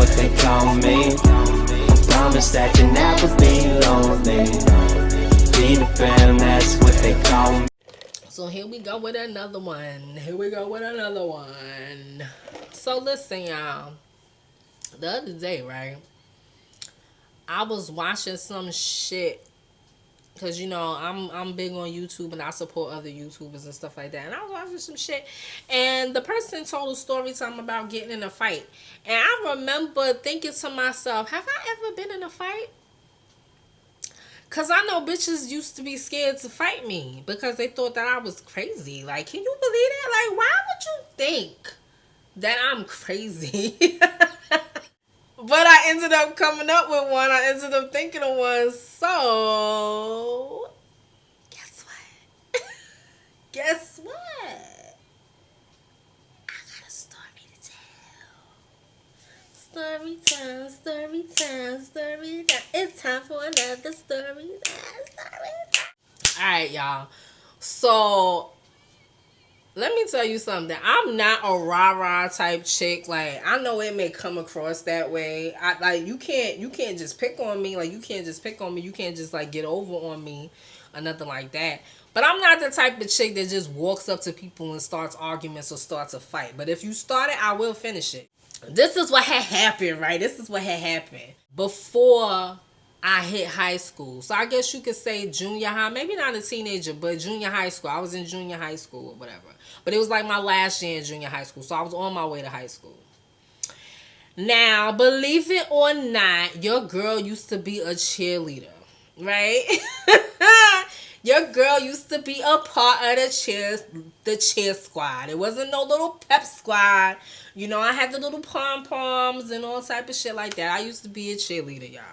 what they call me. Promise that you never be lonely. Be the fam, that's what they call me. So here we go with another one. So listen, y'all. The other day, right? I was watching some shit. Cause I'm big on YouTube and I support other YouTubers and stuff like that. And I was watching some shit, and the person told a story time about getting in a fight. And I remember thinking to myself, have I ever been in a fight? Cause I know bitches used to be scared to fight me because they thought that I was crazy. Like, can you believe that? Like, why would you think that I'm crazy? But I ended up coming up with one. I ended up thinking of one. So, guess what? Guess what? I got a story to tell. Story time. It's time for another story time. Alright, y'all. So, let me tell you something. I'm not a rah-rah type chick. Like, I know it may come across that way. You can't just pick on me. Like, you can't just pick on me. You can't just like get over on me or nothing like that. But I'm not the type of chick that just walks up to people and starts arguments or starts a fight. But if you start it, I will finish it. This is what had happened, right? This is what had happened before I hit high school. So I guess you could say junior high. Maybe not a teenager, but junior high school. I was in junior high school or whatever. But it was like my last year in junior high school. So I was on my way to high school. Now, believe it or not, your girl used to be a cheerleader, right? Your girl used to be a part of the cheer squad. It wasn't no little pep squad. I had the little pom-poms and all type of shit like that. I used to be a cheerleader, y'all.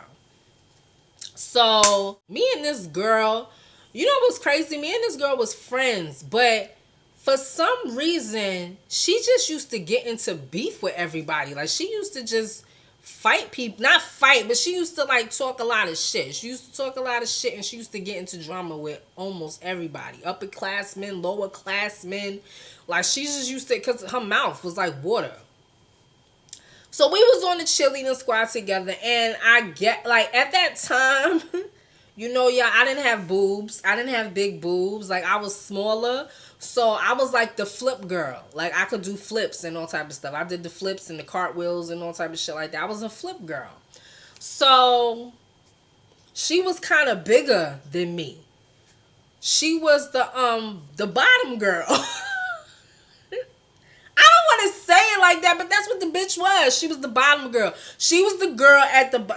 So, me and this girl, what's crazy? Me and this girl was friends, but for some reason, she just used to get into beef with everybody. Like, she used to just fight people. Not fight, but she used to, like, talk a lot of shit. She used to talk a lot of shit, and she used to get into drama with almost everybody. Upperclassmen, lowerclassmen. Like, she just used to, because her mouth was like water. So we was on the cheerleading squad together, and I get, like, at that time, y'all, I didn't have boobs. I didn't have big boobs. Like, I was smaller, so I was like the flip girl. Like, I could do flips and all type of stuff. I did the flips and the cartwheels and all type of shit like that. I was a flip girl. So, she was kind of bigger than me. She was the bottom girl. I don't want to say it like that, but that's what the bitch was. She was the bottom girl. She was the girl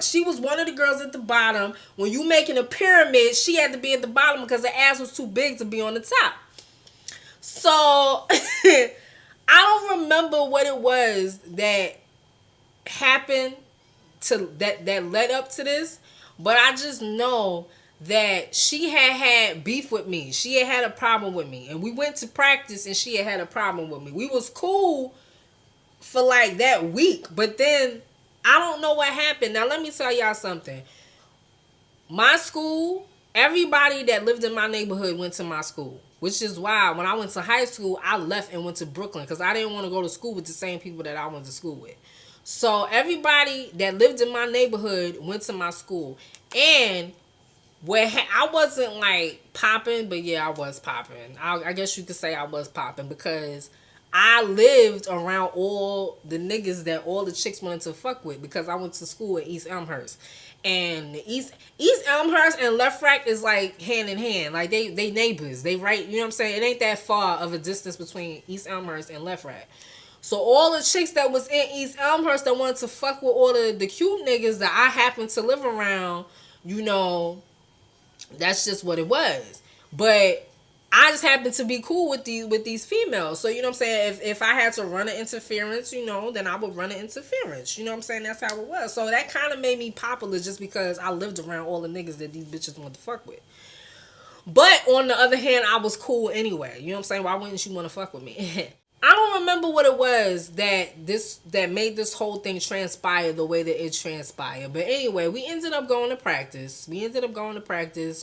she was one of the girls at the bottom. When you making a pyramid, she had to be at the bottom because her ass was too big to be on the top. So, I don't remember what it was that happened that led up to this, but I just know that she had beef with me. She had a problem with me. And we went to practice and she had a problem with me. We was cool for like that week. But then I don't know what happened. Now let me tell y'all something. My school, everybody that lived in my neighborhood went to my school. Which is why when I went to high school, I left and went to Brooklyn. Because I didn't want to go to school with the same people that I went to school with. So everybody that lived in my neighborhood went to my school. And I wasn't like popping, but yeah, I was popping. I guess you could say I was popping because I lived around all the niggas that all the chicks wanted to fuck with because I went to school at East Elmhurst. And East Elmhurst and Left Rack is like hand in hand. Like they neighbors. They right, you know what I'm saying? It ain't that far of a distance between East Elmhurst and Left Rack. So all the chicks that was in East Elmhurst that wanted to fuck with all the cute niggas that I happened to live around, that's just what it was. But I just happened to be cool with these females. So, you know what I'm saying? If I had to run an interference, then I would run an interference. You know what I'm saying? That's how it was. So that kind of made me popular just because I lived around all the niggas that these bitches wanted to fuck with. But on the other hand, I was cool anyway. You know what I'm saying? Why wouldn't you want to fuck with me? I don't remember what it was that made this whole thing transpire the way that it transpired. But anyway, we ended up going to practice.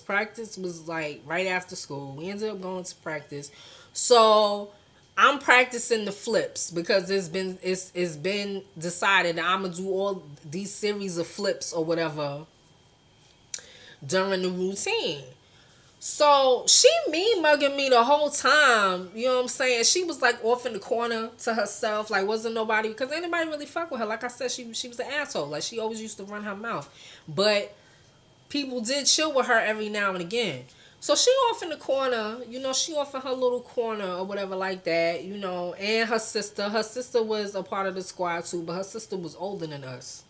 Practice was like right after school. We ended up going to practice. So I'm practicing the flips because it's been decided that I'm gonna do all these series of flips or whatever during the routine. So she mean mugging me the whole time. You know what I'm saying? She was like off in the corner to herself. Like wasn't nobody, because anybody really fuck with her. Like I said, she was an asshole. Like she always used to run her mouth. But people did chill with her every now and again. So she off in the corner, she off in her little corner or whatever like that, and her sister. Her sister was a part of the squad too, but her sister was older than us.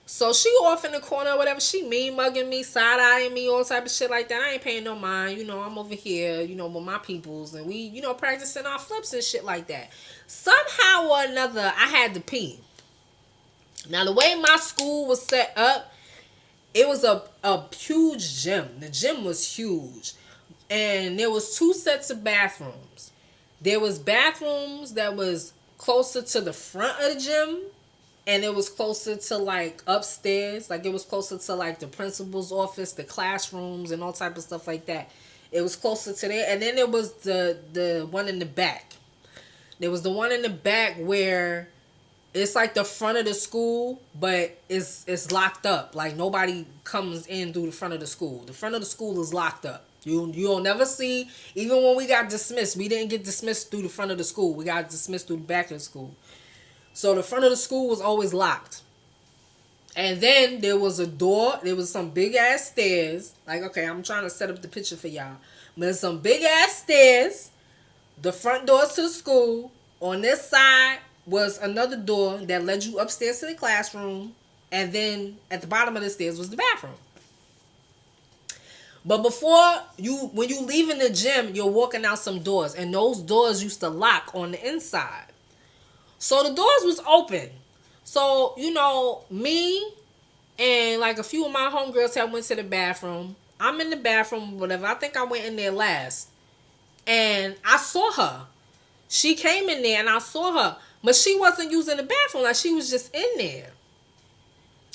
So she off in the corner or whatever. She mean mugging me, side eyeing me, all type of shit like that. I ain't paying no mind. I'm over here, with my peoples, and we, practicing our flips and shit like that. Somehow or another, I had to pee. Now the way my school was set up, it was a huge gym. The gym was huge. And there was 2 sets of bathrooms. There was bathrooms that was closer to the front of the gym. And it was closer to like upstairs. Like it was closer to like the principal's office, the classrooms, and all type of stuff like that. It was closer to there. And then there was the one in the back. There was the one in the back where it's like the front of the school, but it's locked up. Like nobody comes in through the front of the school. The front of the school is locked up. You'll never see. Even when we got dismissed, we didn't get dismissed through the front of the school. We got dismissed through the back of the school. So the front of the school was always locked. And then there was a door. There was some big ass stairs. Like, okay, I'm trying to set up the picture for y'all. But there's some big ass stairs. The front doors to the school. On this side was another door that led you upstairs to the classroom. And then at the bottom of the stairs was the bathroom. But when you leaving the gym, you're walking out some doors. And those doors used to lock on the inside. So the doors was open. So, me and like a few of my homegirls had went to the bathroom. I'm in the bathroom, whatever. I think I went in there last. And I saw her. She came in there and I saw her. But she wasn't using the bathroom. Like she was just in there.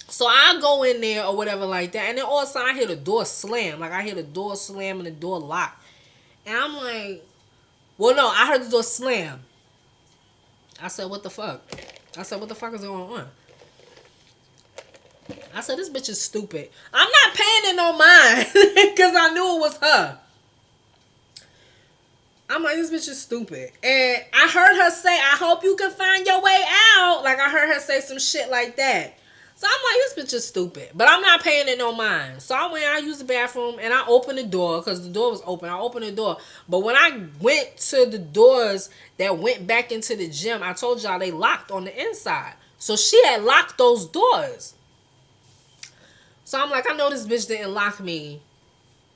So I go in there or whatever like that. And then all of a sudden I hear the door slam. Like I hear the door slam and the door lock. And I'm like, well, no, I heard the door slam. I said, what the fuck? I said, what the fuck is going on? I said, this bitch is stupid. I'm not paying it no mind. Because I knew it was her. I'm like, this bitch is stupid. And I heard her say, I hope you can find your way out. Like, I heard her say some shit like that. So I'm like, this bitch is stupid. But I'm not paying it no mind. So I used the bathroom, and I opened the door, because the door was open. I opened the door. But when I went to the doors that went back into the gym, I told y'all they locked on the inside. So she had locked those doors. So I'm like, I know this bitch didn't lock me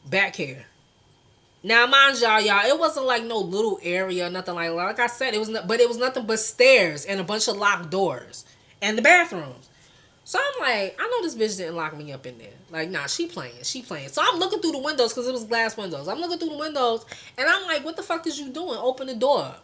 back here. Now, mind y'all, it wasn't like no little area or nothing like that. Like I said, it was nothing but stairs and a bunch of locked doors and the bathrooms. So I'm like, I know this bitch didn't lock me up in there. Like, nah, she playing. So I'm looking through the windows, because it was glass windows. I'm looking through the windows, and I'm like, what the fuck is you doing? Open the door.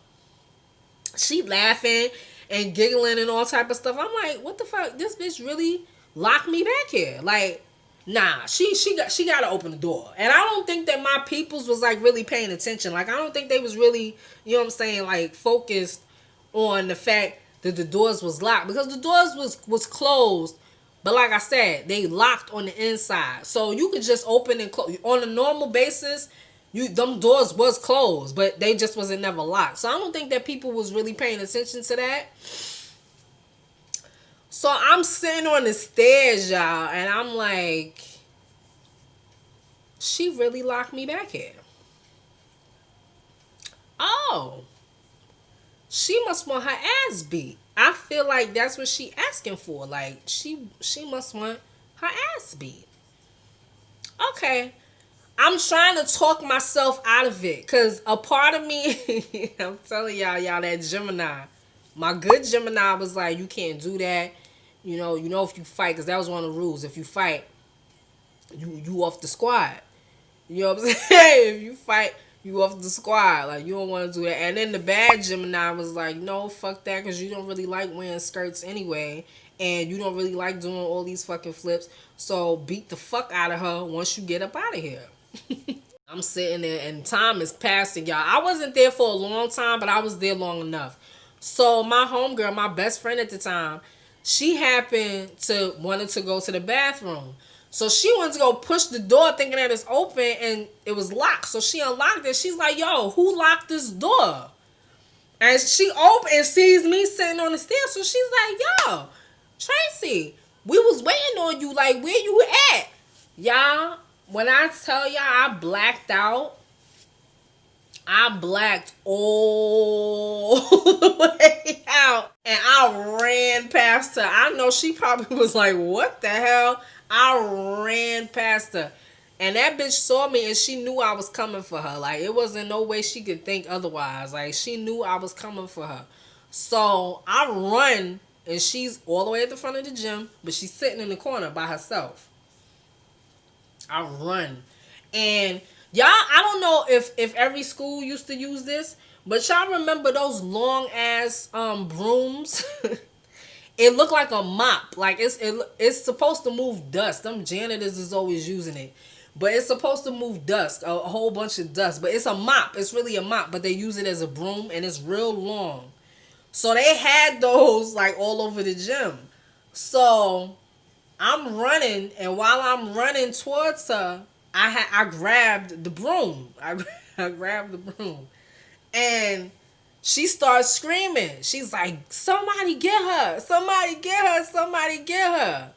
She laughing and giggling and all type of stuff. I'm like, what the fuck? This bitch really locked me back here. Like, nah, she got to open the door. And I don't think that my peoples was, like, really paying attention. Like, I don't think they was really, you know what I'm saying, like, focused on the fact that the doors was locked, because the doors was closed, but like I said, they locked on the inside, so you could just open and close on a normal basis. Them doors was closed, but they just wasn't never locked. So I don't think that people was really paying attention to that. So I'm sitting on the stairs, y'all, and I'm like, she really locked me back here. Oh. She must want her ass beat. I feel like that's what she asking for. Like, she must want her ass beat. Okay. I'm trying to talk myself out of it. Because a part of me, I'm telling y'all, that Gemini, my good Gemini was like, you can't do that. You know if you fight, because that was one of the rules. If you fight, you off the squad. You know what I'm saying? If you fight, you off the squad. Like, you don't want to do that. And then the bad Gemini was like, no, fuck that, because you don't really like wearing skirts anyway. And you don't really like doing all these fucking flips. So beat the fuck out of her once you get up out of here. I'm sitting there and time is passing, y'all. I wasn't there for a long time, but I was there long enough. So my homegirl, my best friend at the time, she happened to wanted to go to the bathroom. So she wanted to go push the door thinking that it's open and it was locked. So she unlocked it. She's like, yo, who locked this door? And she opened and sees me sitting on the stairs. So she's like, yo, Tracy, we was waiting on you. Like, where you at? Y'all, when I tell y'all I blacked out, I blacked all the way out. And I ran past her. I know she probably was like, what the hell? I ran past her. And that bitch saw me and she knew I was coming for her. Like, it wasn't no way she could think otherwise. Like, she knew I was coming for her. So I run and she's all the way at the front of the gym, but she's sitting in the corner by herself. I run. And y'all, I don't know if every school used to use this, but y'all remember those long ass brooms? It looked like a mop. Like it's supposed to move dust. Them janitors is always using it. But it's supposed to move dust, a whole bunch of dust. But it's a mop. It's really a mop, but they use it as a broom and it's real long. So they had those like all over the gym. So I'm running, and while I'm running towards her, I grabbed the broom. I grabbed the broom, and she starts screaming. She's like, "Somebody get her! Somebody get her! Somebody get her!"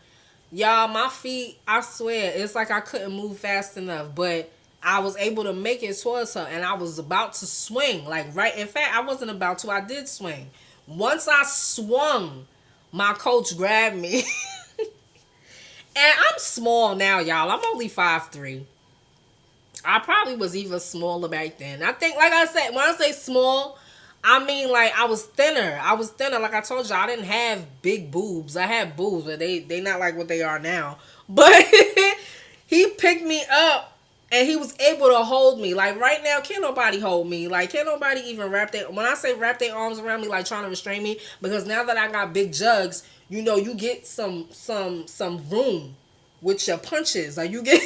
Y'all, my feet, I swear, it's like I couldn't move fast enough, but I was able to make it towards her, and I was about to swing. Like, right, in fact, I wasn't about to. I did swing. Once I swung, my coach grabbed me. And I'm small now, y'all. I'm only 5'3". I probably was even smaller back then. I think, like I said, when I say small, I mean like I was thinner. I was thinner. Like I told y'all, I didn't have big boobs. I had boobs, but they not like what they are now. But he picked me up and he was able to hold me. Like right now, can't nobody hold me. Like can't nobody even when I say wrap their arms around me, like trying to restrain me, because now that I got big jugs, you know, you get some room with your punches. Like you get,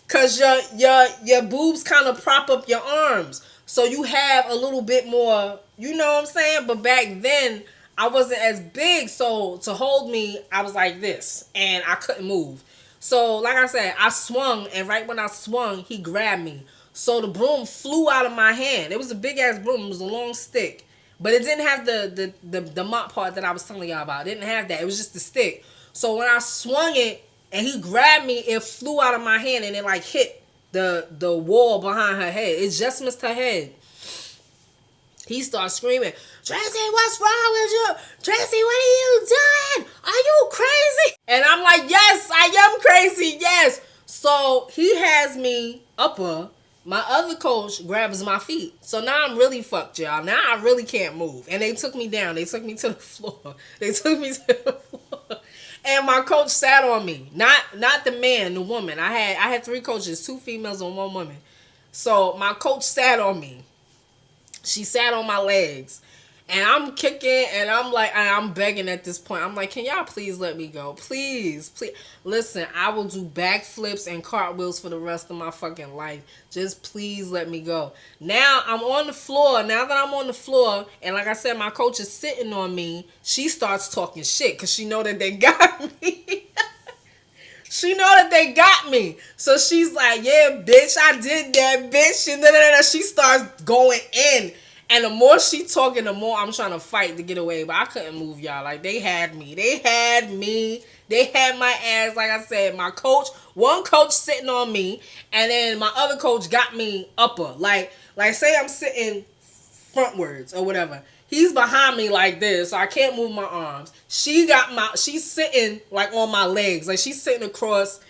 cause your boobs kind of prop up your arms, so you have a little bit more. You know what I'm saying? But back then I wasn't as big, so to hold me, I was like this, and I couldn't move. So like I said, I swung, and right when I swung, he grabbed me. So the broom flew out of my hand. It was a big ass broom. It was a long stick. But it didn't have the mop part that I was telling y'all about. It didn't have that. It was just the stick. So when I swung it and he grabbed me, it flew out of my hand and it like hit the wall behind her head. It just missed her head. He starts screaming, Tracy, what's wrong with you? Tracy, what are you doing? Are you crazy? And I'm like, yes, I am crazy, yes. So he has me upper. My other coach grabs my feet. So now I'm really fucked, y'all. Now I really can't move. And they took me down. They took me to the floor. They took me to the floor. And my coach sat on me. Not the man, the woman. I had 3 coaches, 2 females and 1 woman. So my coach sat on me. She sat on my legs. And I'm kicking and I'm begging at this point. I'm like, can y'all please let me go? Please, please. Listen, I will do backflips and cartwheels for the rest of my fucking life. Just please let me go. Now I'm on the floor. Now that I'm on the floor, and like I said, my coach is sitting on me, she starts talking shit because she know that they got me. She know that they got me. So she's like, yeah, bitch, I did that, bitch. And she starts going in. And the more she talking, the more I'm trying to fight to get away. But I couldn't move, y'all. Like, they had me. They had me. They had my ass. Like I said, my coach, one coach sitting on me. And then my other coach got me upper. Like say I'm sitting frontwards or whatever. He's behind me like this, so I can't move my arms. She's sitting like on my legs. Like she's sitting across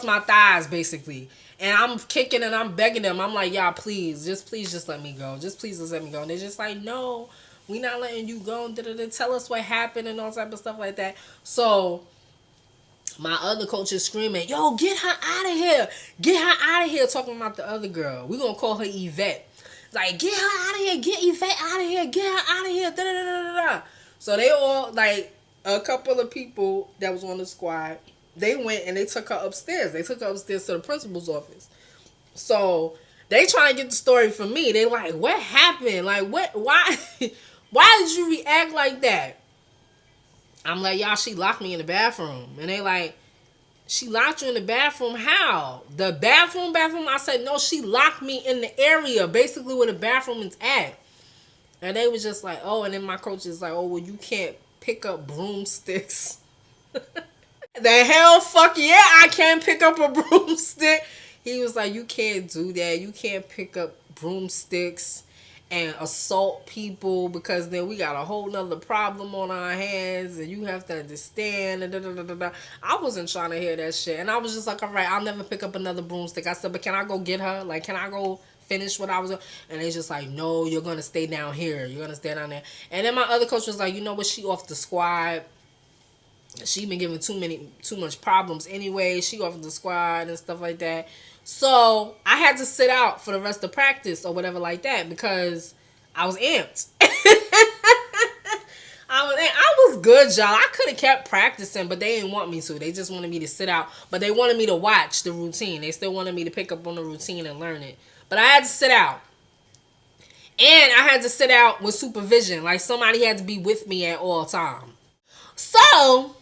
my thighs basically. And I'm kicking and I'm begging them. I'm like, y'all, please just let me go. Just please just let me go. And they're just like, no, we not letting you go. Da-da-da. Tell us what happened and all type of stuff like that. So my other coach is screaming, yo, get her out of here. Get her out of here, talking about the other girl. We're going to call her Yvette. Like, get her out of here. Get Yvette out of here. Get her out of here. Da-da-da-da-da. So they all, like, a couple of people that was on the squad, they went and they took her upstairs. They took her upstairs to the principal's office. So they trying to get the story from me. They like, what happened? Like, what? Why? Why did you react like that? I'm like, y'all, she locked me in the bathroom. And they like, she locked you in the bathroom? How? The bathroom? I said, no, she locked me in the area, basically where the bathroom is at. And they was just like, oh, and then my coach is like, oh, well, you can't pick up broomsticks. The hell, fuck yeah, I can't pick up a broomstick. He was like, you can't do that. You can't pick up broomsticks and assault people because then we got a whole nother problem on our hands and you have to understand. And da, da, da, da, da. I wasn't trying to hear that shit. And I was just like, all right, I'll never pick up another broomstick. I said, but can I go get her? Like, can I go finish what I was doing? And they just like, no, you're going to stay down here. You're going to stay down there. And then my other coach was like, you know what? She off the squad. She been giving too much problems anyway. She off the squad and stuff like that. So I had to sit out for the rest of practice or whatever like that because I was amped. I was good, y'all. I could have kept practicing, but they didn't want me to. They just wanted me to sit out, but they wanted me to watch the routine. They still wanted me to pick up on the routine and learn it. But I had to sit out. And I had to sit out with supervision. Like somebody had to be with me at all times. So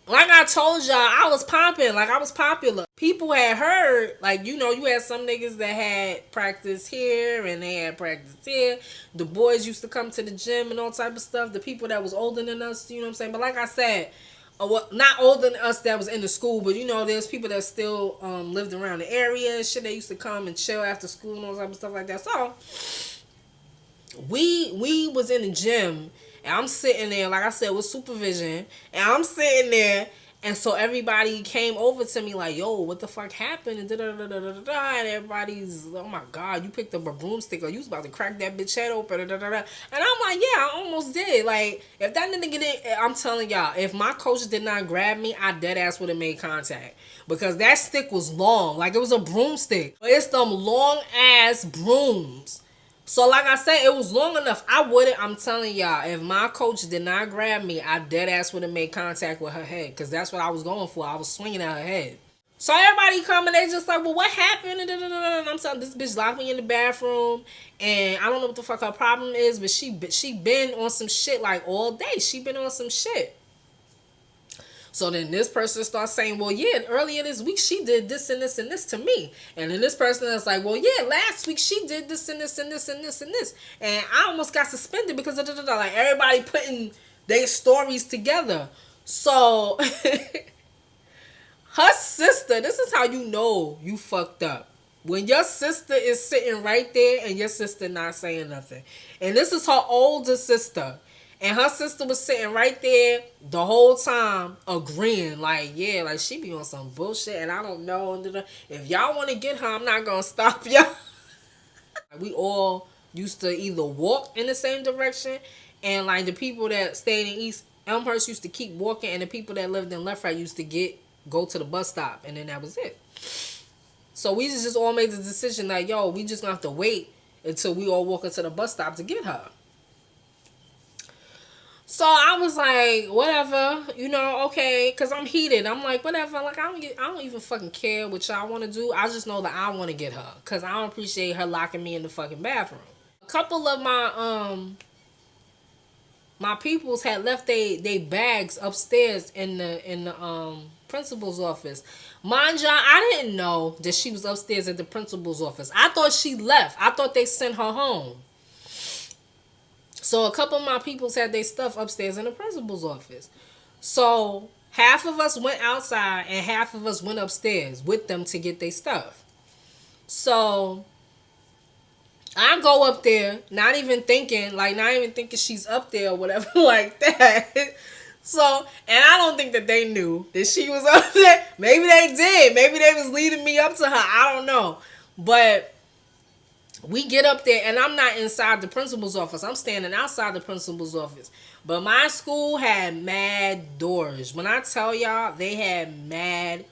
like I told y'all, I was popping. Like I was popular. People had heard, like, you know, you had some niggas that had practice here and they had practice here. The boys used to come to the gym and all type of stuff. The people that was older than us, you know what I'm saying? But like I said, well, not older than us that was in the school, but you know, there's people that still lived around the area and shit. They used to come and chill after school and all type of stuff like that. So we was in the gym. And I'm sitting there, like I said, with supervision. And I'm sitting there. And so everybody came over to me like, yo, what the fuck happened? And da-da-da-da-da-da. And everybody's, oh my God, you picked up a broomstick or you was about to crack that bitch head open. Da-da-da-da. And I'm like, yeah, I almost did. Like, if that didn't get it, I'm telling y'all, if my coach did not grab me, I dead ass would have made contact. Because that stick was long. Like, it was a broomstick. But it's them long ass brooms. So like I said, it was long enough. I'm telling y'all, if my coach did not grab me, I dead ass would have made contact with her head. Because that's what I was going for. I was swinging at her head. So everybody coming, they just like, well, what happened? And I'm telling this bitch locked me in the bathroom. And I don't know what the fuck her problem is, but she been on some shit like all day. She been on some shit. So then this person starts saying, well, yeah, earlier this week she did this and this and this to me. And then this person is like, well, yeah, last week she did this and this and this and this and this. And I almost got suspended because of like everybody putting their stories together. So her sister, this is how you know you fucked up. When your sister is sitting right there and your sister not saying nothing. And this is her older sister. And her sister was sitting right there the whole time agreeing. Like, yeah, like she be on some bullshit and I don't know. If y'all want to get her, I'm not going to stop y'all. We all used to either walk in the same direction. And like the people that stayed in East Elmhurst used to keep walking. And the people that lived in Left Right used to go to the bus stop. And then that was it. So we just all made the decision like, yo, we just going to have to wait until we all walk into the bus stop to get her. So I was like, whatever, you know, okay, because I'm heated. I'm like, whatever, like, I don't even fucking care what y'all want to do. I just know that I want to get her because I don't appreciate her locking me in the fucking bathroom. A couple of my peoples had left they bags upstairs in the principal's office. Mind y'all, I didn't know that she was upstairs at the principal's office. I thought she left. I thought they sent her home. So a couple of my peoples had their stuff upstairs in the principal's office. So half of us went outside and half of us went upstairs with them to get their stuff. So I go up there, not even thinking she's up there or whatever like that. So, and I don't think that they knew that she was up there. Maybe they did. Maybe they was leading me up to her. I don't know. But we get up there, and I'm not inside the principal's office. I'm standing outside the principal's office. But my school had mad doors. When I tell y'all, they had mad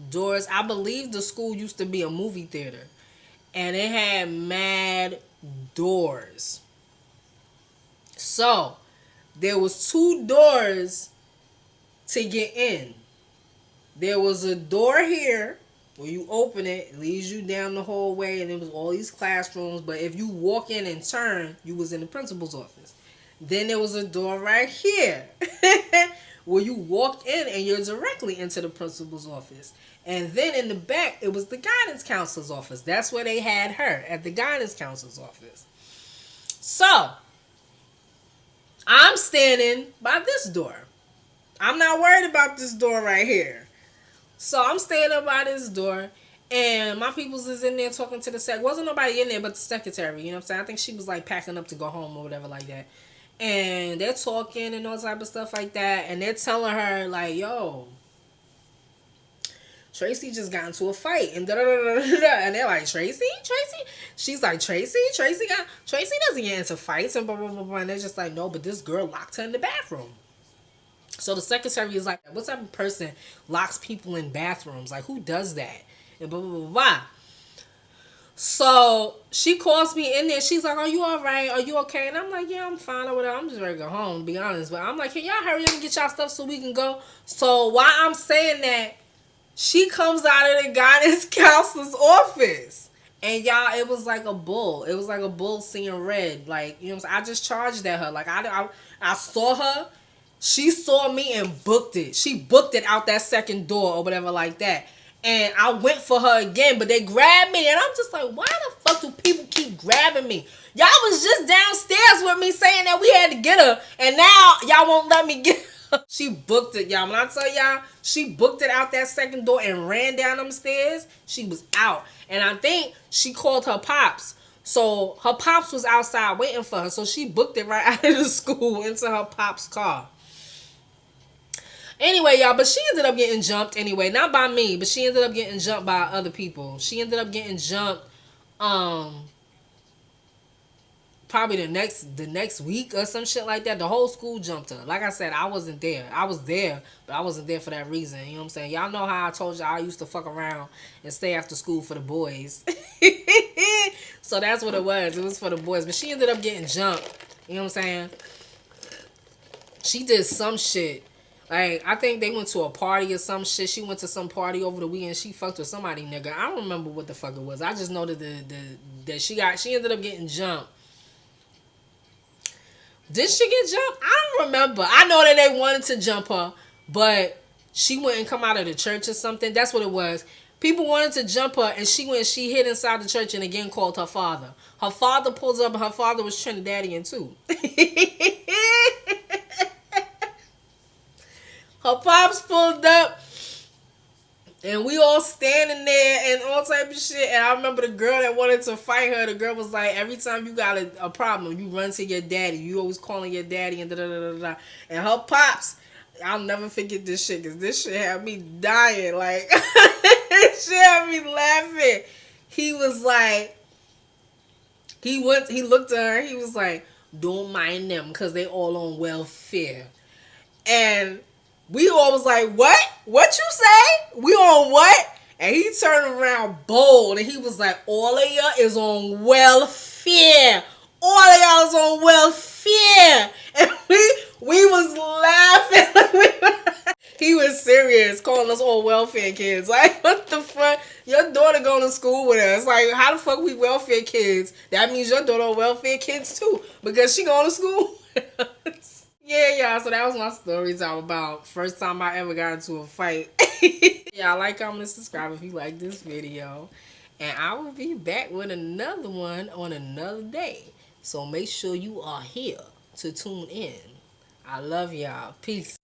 doors. I believe the school used to be a movie theater. And it had mad doors. So, there was 2 doors to get in. There was a door here, When you open it, it leads you down the hallway, and it was all these classrooms. But if you walk in and turn, you was in the principal's office. Then there was a door right here where you walk in and you're directly into the principal's office. And then in the back, it was the guidance counselor's office. That's where they had her, at the guidance counselor's office. So, I'm standing by this door. I'm not worried about this door right here. So, I'm standing by this door. And my peoples is in there talking to the secretary. Wasn't nobody in there but the secretary. You know what I'm saying? I think she was like packing up to go home or whatever like that. And they're talking and all type of stuff like that. And they're telling her like, yo, Tracy just got into a fight. And da-da-da-da-da-da. And they're like, Tracy? She's like, Tracy doesn't get into fights and blah, blah, blah, blah. And they're just like, no, but this girl locked her in the bathroom. So the secretary is like, what type of person locks people in bathrooms? Like, who does that? And blah, blah, blah, blah. So she calls me in there. She's like, are you all right? Are you okay? And I'm like, yeah, I'm fine or whatever. I'm just ready to go home, to be honest. But I'm like, can y'all hurry up and get y'all stuff so we can go? So while I'm saying that, she comes out of the guidance counselor's office. And y'all, it was like a bull. It was like a bull seeing red. Like, you know what I'm saying? I just charged at her. Like, I saw her. She saw me and booked it. She booked it out that second door or whatever like that. And I went for her again, but they grabbed me. And I'm just like, why the fuck do people keep grabbing me? Y'all was just downstairs with me saying that we had to get her. And now y'all won't let me get her. She booked it, y'all. When I tell y'all, she booked it out that second door and ran down them stairs. She was out. And I think she called her pops. So her pops was outside waiting for her. So she booked it right out of the school into her pop's car. Anyway, y'all, but she ended up getting jumped anyway. Not by me, but she ended up getting jumped by other people. She ended up getting jumped probably the next week or some shit like that. The whole school jumped her. Like I said, I wasn't there. I was there, but I wasn't there for that reason. You know what I'm saying? Y'all know how I told y'all I used to fuck around and stay after school for the boys. So that's what it was. It was for the boys. But she ended up getting jumped. You know what I'm saying? She did some shit. Like, I think they went to a party or some shit. She went to some party over the weekend. She fucked with somebody, nigga. I don't remember what the fuck it was. I just know that that she ended up getting jumped. Did she get jumped? I don't remember. I know that they wanted to jump her, but she wouldn't come out of the church or something. That's what it was. People wanted to jump her, and she hid inside the church and again called her father. Her father pulls up, and her father was Trinidadian too. Her pops pulled up, and we all standing there and all type of shit. And I remember the girl that wanted to fight her. The girl was like, every time you got a problem, you run to your daddy. You always calling your daddy and da-da-da-da-da. And her pops, I'll never forget this shit because this shit had me dying. Like, this shit had me laughing. He was like, he looked at her. He was like, don't mind them because they all on welfare. And we all was like, what? What you say? We on what? And he turned around bold and he was like, all of y'all is on welfare. All of y'all is on welfare. And we was laughing. He was serious, calling us all welfare kids. Like, what the fuck? Your daughter going to school with us. Like, how the fuck we welfare kids? That means your daughter welfare kids too. Because she going to school with us. Yeah, y'all, so that was my story time about first time I ever got into a fight. Y'all like, comment, and subscribe if you like this video. And I will be back with another one on another day. So make sure you are here to tune in. I love y'all. Peace.